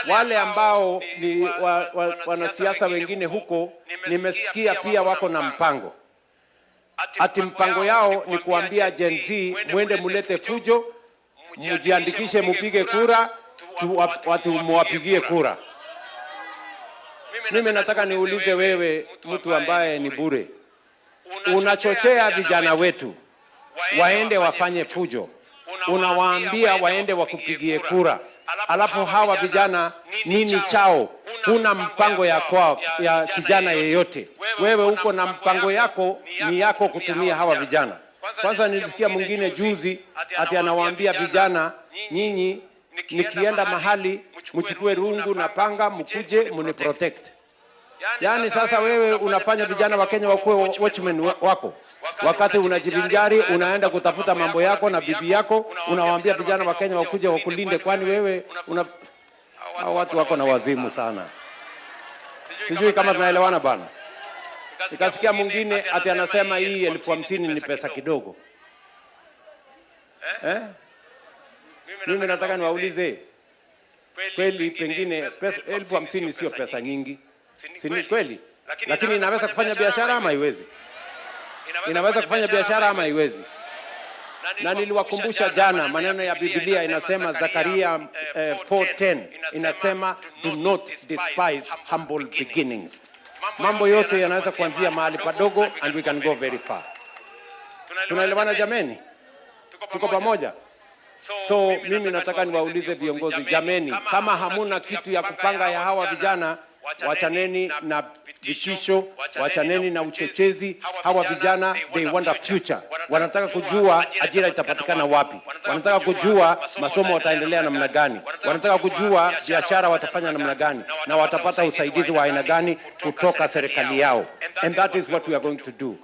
Wale ambao ni wanasiasa wengine huko nimesikia pia wako na mpango. Ati mpango yao ni kuambia Gen Z mwende mulete fujo, mujiandikishe mupige kura, watu muwapigie kura. Mimi nataka niulize wewe, mtu ambaye ni bure, unachochea vijana wetu waende wafanye fujo, unawaambia waende wakupigie kura, alafu hawa vijana nini chao? Huna mpango ya kijana yeyote. Wewe uko na mpango yako, ni yako kutumia hawa vijana. Kwanza nilisikia mwingine juzi ati anawaambia vijana, nyinyi nikienda mahali mchukue rungu na panga mkuje muni protect. Yani sasa wewe unafanya vijana wa Kenya wakuwe watchmen wako. Wakati unajivinjari unaenda kutafuta mambo yako na bibi yako, unawaambia vijana wa Kenya wakuje wakulinde. Kwani wewe hao watu wako na wazimu sana. Sijui kama tunaelewana bana. Nikasikia mwingine ati anasema hii 50,000 ni pesa kidogo. Mimi nataka niwaulize, kweli pengine pesa 50,000 sio pesa nyingi? Si ni kweli? Lakini inaweza kufanya biashara ama haiwezi? Inaweza kufanya biashara ama haiwezi? Na niliwakumbusha jana maneno ya Biblia inasema, Zakaria 4:10 inasema, do not despise humble beginnings. Mambo yote yanaweza kuanzia mahali padogo and we can go very far. Tunaelewana jameni? Tuko pamoja? So mimi nataka niwaulize viongozi, jameni, kama hamuna kitu ya kupanga ya hawa vijana, wachaneni na vitisho, wachaneni na uchochezi. Hawa vijana they want a future. Wanataka kujua ajira itapatikana wapi. Wanataka kujua masomo wataendelea namna gani. Wanataka kujua biashara watafanya namna gani na watapata usaidizi wa aina gani kutoka serikali yao. And that is what we are going to do.